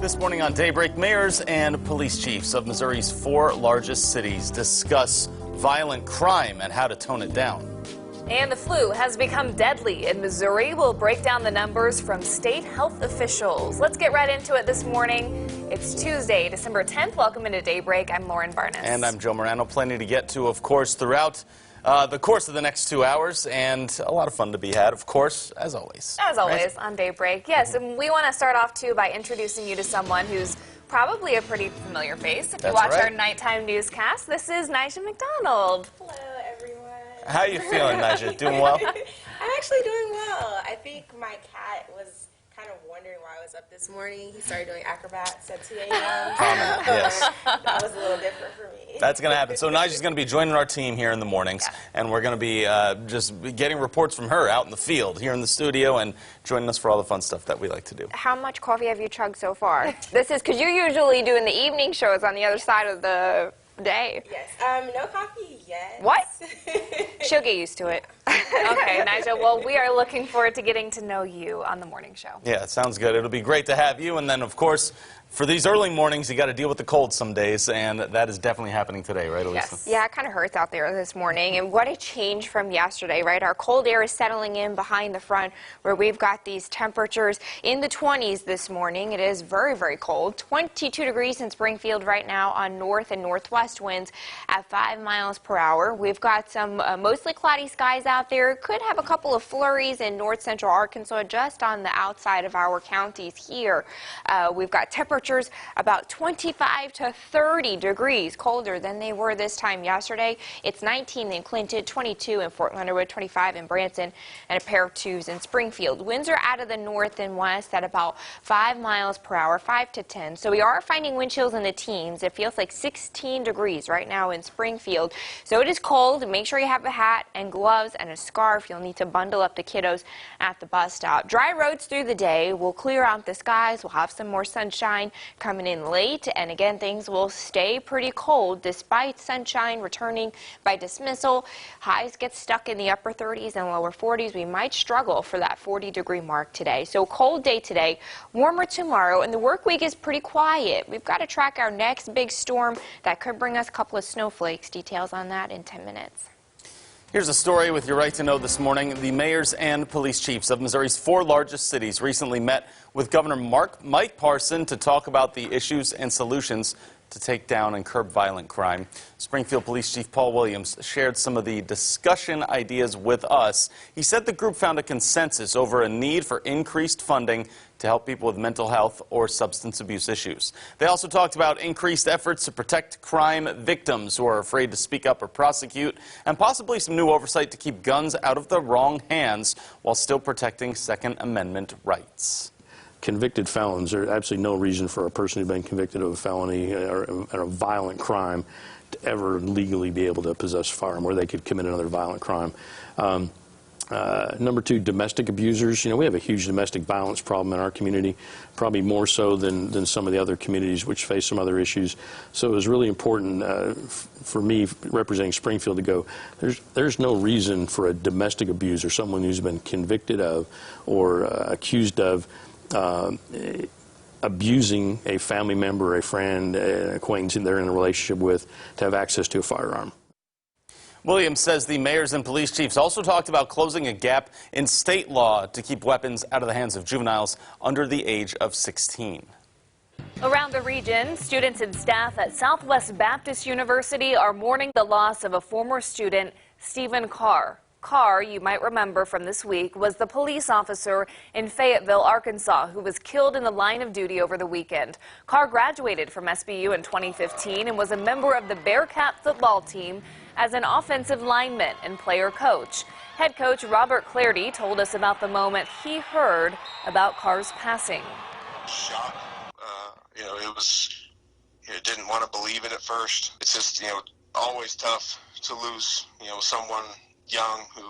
This morning on Daybreak, mayors and police chiefs of Missouri's 4 largest cities discuss violent crime and how to tone it down. And the flu has become deadly in Missouri. We'll break down the numbers from state health officials. Let's get right into it this morning. It's Tuesday, December 10th. Welcome into Daybreak. I'm Lauren Barnes. And I'm Joe Morano. Plenty to get to, of course, throughout the course of the next 2 hours, and a lot of fun to be had, of course, as always. As always, right? On Daybreak. Yes, and we want to start off, too, by introducing you to someone who's probably a pretty familiar face. If you watch our nighttime newscast, this is Nyjah McDonald. Hello, everyone. How are you feeling, Nyjah? Doing well? I'm actually doing well. I think my cat was kind of wondering why I was up this morning. He started doing acrobats at 2 a.m. Yes. That was a little different for me. That's going to happen. So Nyjah's going to be joining our team here in the mornings, and we're going to be just getting reports from her out in the field, here in the studio, and joining us for all the fun stuff that we like to do. How much coffee have you chugged so far? This is because you're usually doing the evening shows on the other side of the day. Yes. No coffee yet. What? She'll get used to it. Okay, Nyjah, well, we are looking forward to getting to know you on the morning show. Yeah, it sounds good. It'll be great to have you, and then, of course, for these early mornings, you got to deal with the cold some days, and that is definitely happening today, right, Elisa? Yes. Yeah, it kind of hurts out there this morning, and what a change from yesterday, right? Our cold air is settling in behind the front, where we've got these temperatures in the 20s this morning. It is very, very cold. 22 degrees in Springfield right now on north and northwest winds at 5 miles per hour. We've got some mostly cloudy skies out there. Could have a couple of flurries in north central Arkansas, just on the outside of our counties here. We've got temperatures about 25 to 30 degrees colder than they were this time yesterday. It's 19 in Clinton, 22 in Fort Leonard Wood, 25 in Branson, and a pair of 2s in Springfield. Winds are out of the north and west at about 5 miles per hour, 5 to 10. So we are finding wind chills in the teens. It feels like 16 degrees right now in Springfield. So it is cold. Make sure you have a hat and gloves and a scarf. You'll need to bundle up the kiddos at the bus stop. Dry roads through the day. We'll clear out the skies. We'll have some more sunshine coming in late, and again, things will stay pretty cold despite sunshine returning by dismissal. Highs get stuck in the upper 30s and lower 40s. We might struggle for that 40-degree mark today. So cold day today, warmer tomorrow, and the work week is pretty quiet. We've got to track our next big storm that could bring us a couple of snowflakes. Details on that in 10 minutes. Here's a story with your right to know this morning. The mayors and police chiefs of Missouri's 4 largest cities recently met with Governor Mike Parson to talk about the issues and solutions to take down and curb violent crime. Springfield Police Chief Paul Williams shared some of the discussion ideas with us. He said the group found a consensus over a need for increased funding to help people with mental health or substance abuse issues. They also talked about increased efforts to protect crime victims who are afraid to speak up or prosecute, and possibly some new oversight to keep guns out of the wrong hands while still protecting Second Amendment rights. Convicted felons, there's absolutely no reason for a person who's been convicted of a felony or a violent crime to ever legally be able to possess a firearm, where they could commit another violent crime. Number 2, domestic abusers. You know, we have a huge domestic violence problem in our community, probably more so than some of the other communities which face some other issues. So it was really important for me, representing Springfield, to go, there's no reason for a domestic abuser, someone who's been convicted of or accused of abusing a family member, a friend, an acquaintance they're in a relationship with, to have access to a firearm. Williams says the mayors and police chiefs also talked about closing a gap in state law to keep weapons out of the hands of juveniles under the age of 16. Around the region, students and staff at Southwest Baptist University are mourning the loss of a former student, Stephen Carr. Carr, you might remember from this week, was the police officer in Fayetteville, Arkansas, who was killed in the line of duty over the weekend. Carr graduated from SBU in 2015 and was a member of the Bearcat football team as an offensive lineman and player coach. Head coach Robert Clardy told us about the moment he heard about Carr's passing. Shock. Didn't want to believe it at first. It's just, always tough to lose, someone young who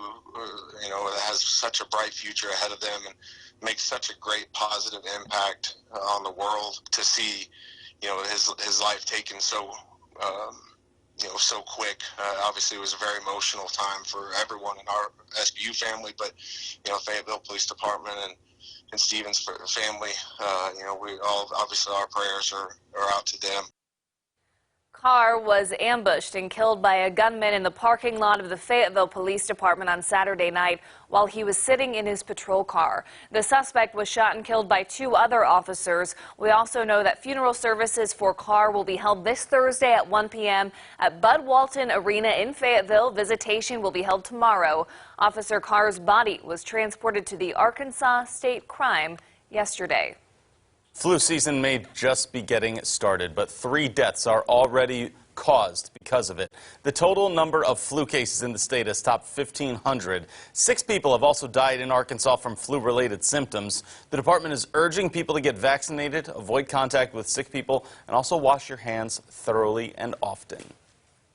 has such a bright future ahead of them and makes such a great positive impact on the world. To see, his life taken so so quick. Obviously, it was a very emotional time for everyone in our SBU family, but Fayetteville Police Department and and Stephen's family. We all, obviously our prayers are out to them. Carr was ambushed and killed by a gunman in the parking lot of the Fayetteville Police Department on Saturday night while he was sitting in his patrol car. The suspect was shot and killed by 2 other officers. We also know that funeral services for Carr will be held this Thursday at 1 p.m. at Bud Walton Arena in Fayetteville. Visitation will be held tomorrow. Officer Carr's body was transported to the Arkansas State Crime yesterday. Flu season may just be getting started, but 3 deaths are already caused because of it. The total number of flu cases in the state has topped 1,500. 6 people have also died in Arkansas from flu-related symptoms. The department is urging people to get vaccinated, avoid contact with sick people, and also wash your hands thoroughly and often.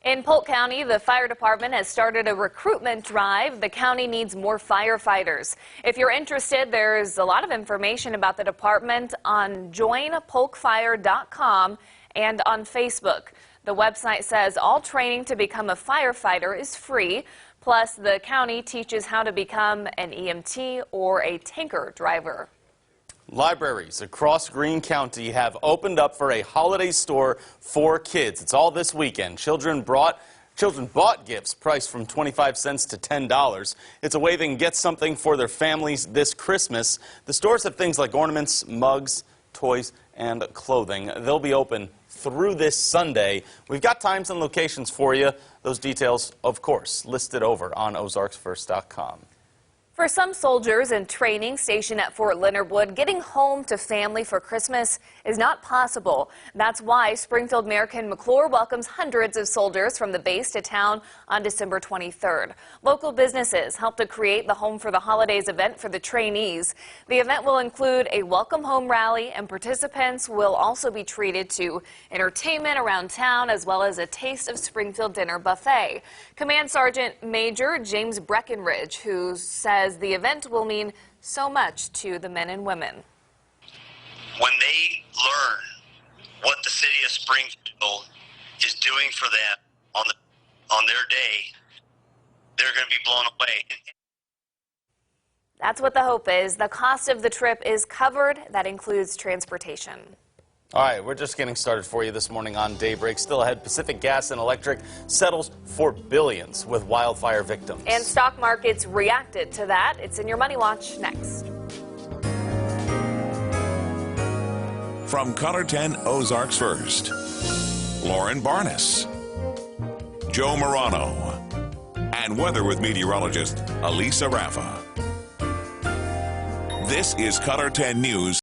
In Polk County, the fire department has started a recruitment drive. The county needs more firefighters. If you're interested, there's a lot of information about the department on joinpolkfire.com and on Facebook. The website says all training to become a firefighter is free. Plus, the county teaches how to become an EMT or a tanker driver. Libraries across Greene County have opened up for a holiday store for kids. It's all this weekend. Children bought gifts priced from 25 cents to $10. It's a way they can get something for their families this Christmas. The stores have things like ornaments, mugs, toys, and clothing. They'll be open through this Sunday. We've got times and locations for you. Those details, of course, listed over on ozarksfirst.com. For some soldiers in training stationed at Fort Leonard Wood, getting home to family for Christmas is not possible. That's why Springfield Mayor Ken McClure welcomes hundreds of soldiers from the base to town on December 23rd. Local businesses help to create the Home for the Holidays event for the trainees. The event will include a welcome home rally, and participants will also be treated to entertainment around town as well as a Taste of Springfield dinner buffet. Command Sergeant Major James Breckenridge, who says the event will mean so much to the men and women. When they learn what the city of Springfield is doing for them on their day, they're going to be blown away. That's what the hope is. The cost of the trip is covered. That includes transportation. All right, we're just getting started for you this morning on Daybreak. Still ahead, Pacific Gas and Electric settles for billions with wildfire victims. And stock markets reacted to that. It's in your Money Watch next. From Color 10 Ozarks First, Lauren Barnes, Joe Morano, and weather with meteorologist Elisa Raffa. This is Color 10 News.